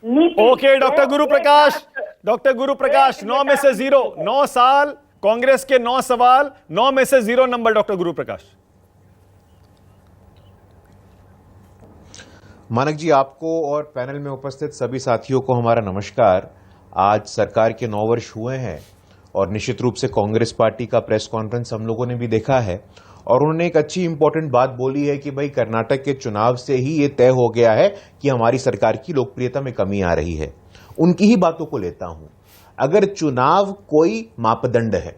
नीति। Okay doctor गुरु प्रकाश 9 में से 0, 9 साल कांग्रेस के 9 सवाल, 9 में से 0 नंबर। डॉक्टर गुरु प्रकाश। मानक जी, आपको और पैनल में उपस्थित सभी साथियों को हमारा नमस्कार। आज सरकार के 9 वर्ष हुए हैं और निश्चित रूप से कांग्रेस पार्टी का प्रेस कॉन्फ्रेंस हम लोगों ने भी देखा है और उन्होंने एक अच्छी इंपॉर्टेंट बात बोली है कि भाई कर्नाटक के चुनाव से ही ये तय हो गया है कि हमारी सरकार की लोकप्रियता में कमी आ रही है। उनकी ही बातों को लेता हूं। अगर चुनाव कोई मापदंड है,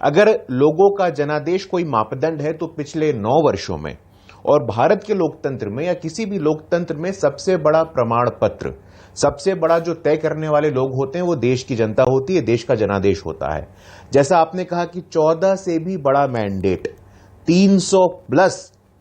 अगर लोगों का जनादेश कोई मापदंड है, तो पिछले 9 वर्षों में और भारत के लोकतंत्र में या किसी भी लोकतंत्र में सबसे बड़ा प्रमाण पत्र, सबसे बड़ा जो तय करने वाले लोग होते हैं वो देश की जनता होती है, देश का जनादेश होता है। जैसा आपने कहा कि 14 से भी बड़ा मैंडेट, 300 प्लस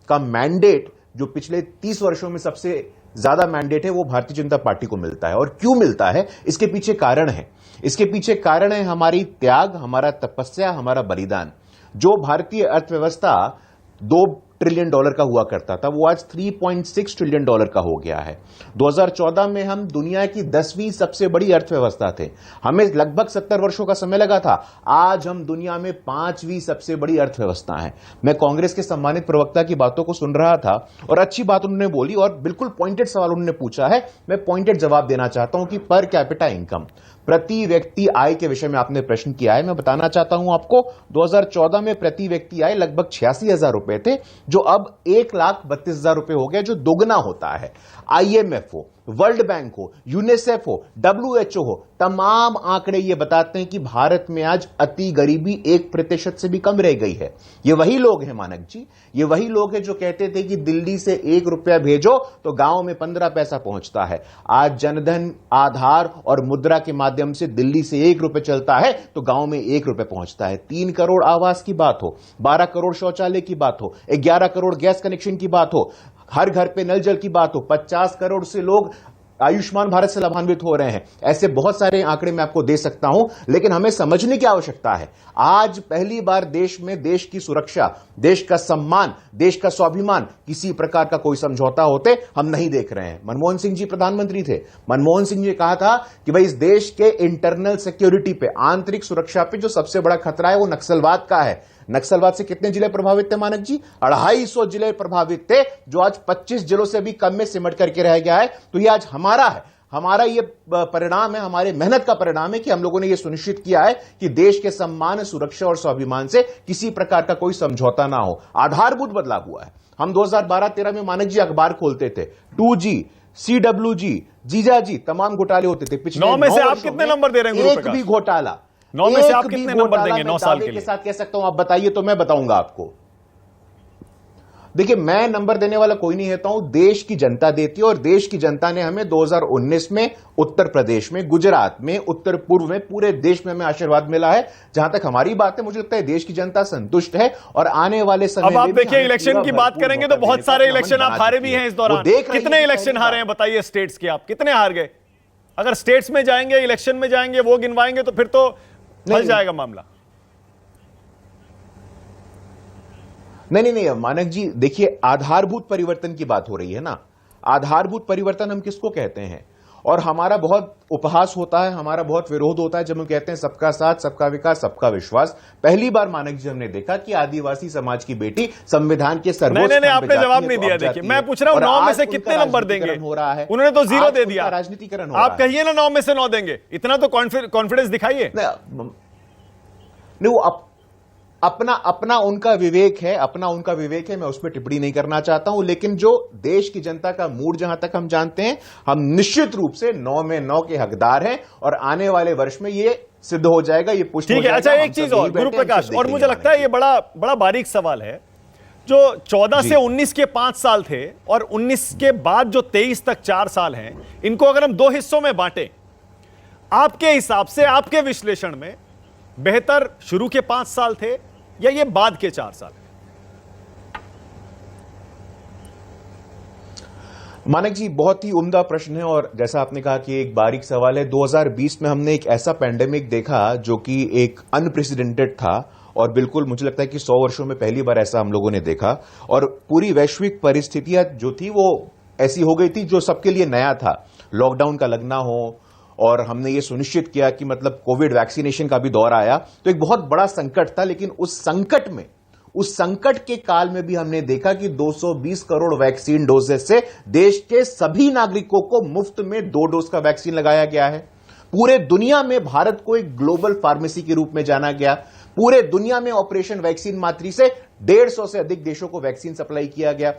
का मैंडेट जो पिछले 30 वर्षों में सबसे ज्यादा मैंडेट है, वो भारतीय जनता पार्टी को मिलता है। और क्यों मिलता है, इसके पीछे कारण है। इसके पीछे कारण है हमारी त्याग, हमारा तपस्या, हमारा बलिदान। जो भारतीय अर्थव्यवस्था $2 ट्रिलियन का हुआ करता था, वो आज $3.6 ट्रिलियन का हो गया है। 2014 में हम दुनिया की 10वीं सबसे बड़ी अर्थव्यवस्था थे। हमें लगभग 70 वर्षों का समय लगा था। आज हम दुनिया में 5वीं सबसे बड़ी अर्थव्यवस्था हैं। मैं कांग्रेस के सम्मानित प्रवक्ता की बातों को सुन रहा था और अच्छी बात उन्होंने बोली और बिल्कुल पॉइंटेड सवाल उन्होंने पूछा है। मैं पॉइंटेड जवाब देना चाहता हूं कि पर कैपिटा इनकम, प्रति व्यक्ति आय के विषय में आपने प्रश्न किया है। मैं बताना चाहता हूं आपको, 2014 में प्रति व्यक्ति आय लगभग 86,000 रुपए थे, जो अब 1,32,000 रुपए हो गया, जो दोगुना होता है। IMF हो, वर्ल्ड बैंक हो, यूनिसेफ हो, WHO हो, तमाम आंकड़े ये बताते हैं कि भारत में आज अति गरीबी 1% से भी कम रह गई है। ये वही लोग हैं मानक जी, ये वही लोग हैं जो कहते थे कि दिल्ली से 1 रुपया भेजो तो गांव में 15 पैसा पहुंचता है। आज जनधन, आधार और मुद्रा के माध्यम से दिल्ली से 1 रुपये चलता है तो गांव में 1 रुपये पहुंचता है। 3 करोड़ आवास की बात हो, 12 करोड़ शौचालय की बात हो, 11 करोड़ गैस कनेक्शन की बात हो, हर घर पे नल जल की बात हो, 50 करोड़ से लोग आयुष्मान भारत से लाभान्वित हो रहे हैं। ऐसे बहुत सारे आंकड़े मैं आपको दे सकता हूं, लेकिन हमें समझने की आवश्यकता है। आज पहली बार देश में देश की सुरक्षा, देश का सम्मान, देश का स्वाभिमान, किसी प्रकार का कोई समझौता होते हम नहीं देख रहे हैं। मनमोहन सिंह जी प्रधानमंत्री थे। मनमोहन सिंह जी ने कहा था कि भाई इस देश के इंटरनल सिक्योरिटी पे, आंतरिक सुरक्षा पे जो सबसे बड़ा खतरा है वो नक्सलवाद का है। नक्सलवाद से कितने जिले प्रभावित थे मानक जी? 250 जिले प्रभावित थे, जो आज 25 जिलों से भी कम में सिमट करके रह गया है। तो ये आज हमारा है, हमारा ये परिणाम है, हमारे मेहनत का परिणाम है कि हम लोगों ने ये सुनिश्चित किया है कि देश के सम्मान, सुरक्षा और स्वाभिमान से किसी प्रकार का कोई समझौता ना हो। आधारभूत बदलाव हुआ है। हम 2012-13 में मानक जी अखबार खोलते थे, 2G, CWG, जीजाजी, तमाम घोटाले होते थे। पिछले 9 में से आप कितने नंबर दे रहे हैं? एक भी घोटाला, 9 में से आप कितने नंबर देंगे 9 साल के लिए? साथ कह सकता हूं, आप बताइए तो मैं बताऊंगा आपको। देखिए, मैं नंबर देने वाला कोई नहीं होता हूं, देश की जनता देती है। और देश की जनता ने हमें 2019 में उत्तर प्रदेश में, गुजरात में, उत्तर पूर्व में, पूरे देश में हमें आशीर्वाद मिला है। जहां तक हमारी बात है, मुझे लगता है देश की जनता संतुष्ट है और आने वाले समय अब आप देखिए, इलेक्शन की बात करेंगे तो बहुत सारे इलेक्शन आप हारे भी हैं इस दौरान। कितने इलेक्शन हारे हैं बताइए स्टेट्स के? आप कितने हार गए? अगर स्टेट्स में जाएंगे, इलेक्शन में जाएंगे, वो गिनवाएंगे तो फिर तो फंस जाएगा मामला। नहीं, मानक जी देखिए, आधारभूत परिवर्तन की बात हो रही है ना। आधारभूत परिवर्तन हम किसको कहते हैं? और हमारा बहुत उपहास होता है, हमारा बहुत विरोध होता है जब हम कहते हैं सबका साथ, सबका विकास, सबका विश्वास। पहली बार मानक जी हमने देखा कि आदिवासी समाज की बेटी संविधान के सर्वोच्च नहीं, आपने जवाब नहीं दिया। देखिए, मैं पूछ रहा हूं 9 में से कितने नंबर देंगे? हो रहा है, उन्होंने तो 0 दे दिया। राजनीतिकरण हो रहा है। आप कहिए ना 9 में से 9 देंगे, इतना तो कॉन्फिडेंस दिखाइए। नहीं, वो अपना उनका विवेक है, अपना उनका विवेक है, मैं उस पर टिप्पणी नहीं करना चाहता हूं। लेकिन जो देश की जनता का मूड जहां तक हम जानते हैं, हम निश्चित रूप से 9 में 9 के हकदार हैं और आने वाले वर्ष में ये सिद्ध हो जाएगा, ये पुष्टि हो जाएगा। अच्छा, एक चीज और गुरु प्रकाश, और मुझे लगता है ये बड़ा बारीक सवाल है। जो 14 से 19 के 5 साल थे और 19 के बाद जो 23 तक 4 साल हैं, इनको अगर हम 2 हिस्सों में बांटें, आपके हिसाब से, आपके विश्लेषण में बेहतर शुरू के 5 साल थे या ये बाद के 4 साल? मानक जी, बहुत ही उम्दा प्रश्न है और जैसा आपने कहा कि एक बारीक सवाल है। 2020 में हमने एक ऐसा पैंडेमिक देखा जो कि एक अनप्रेसिडेंटेड था और बिल्कुल मुझे लगता है कि 100 वर्षों में पहली बार ऐसा हम लोगों ने देखा। और पूरी वैश्विक परिस्थितियां जो थी वो ऐसी हो गई थी जो सबके लिए नया था, लॉकडाउन का लगना हो, और हमने ये सुनिश्चित किया कि मतलब कोविड वैक्सीनेशन का भी दौर आया, तो एक बहुत बड़ा संकट था। लेकिन उस संकट के काल में भी हमने देखा कि 220 करोड़ वैक्सीन डोजेस से देश के सभी नागरिकों को मुफ्त में 2 डोज का वैक्सीन लगाया गया है। पूरे दुनिया में भारत को एक ग्लोबल फार्मेसी के रूप में जाना गया। पूरे दुनिया में ऑपरेशन वैक्सीन मातृ से 150 से अधिक देशों को वैक्सीन सप्लाई किया गया।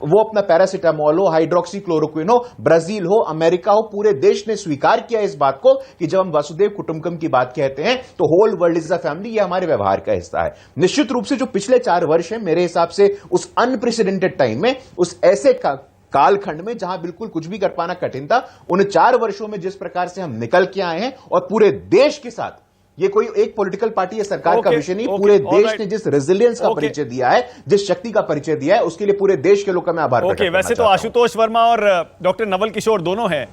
वो अपना पैरासिटामोल हो, हाइड्रोक्सी क्लोरोक्विन हो, ब्राजील हो, अमेरिका हो, पूरे देश ने स्वीकार किया इस बात को कि जब हम वसुदेव कुटुंबकम की बात कहते हैं तो whole world is a family, ये हमारे व्यवहार का हिस्सा है। निश्चित रूप से जो पिछले 4 वर्ष है, मेरे हिसाब से उस अनप्रेसिडेंटेड टाइम में, उस ऐसे कालखंड में जहां बिल्कुल कुछ भी कर पाना कठिन था, उन 4 वर्षों में जिस प्रकार से हम निकल के आए हैं और पूरे देश के साथ, ये कोई एक पॉलिटिकल पार्टी या सरकार का विषय नहीं, पूरे देश ने जिस रेजिलियंस का परिचय दिया है, जिस शक्ति का परिचय दिया है, उसके लिए पूरे देश के लोगों का मैं आभार प्रकट करना वैसे तो चाहता हूं। आशुतोष वर्मा और डॉक्टर नवल किशोर दोनों हैं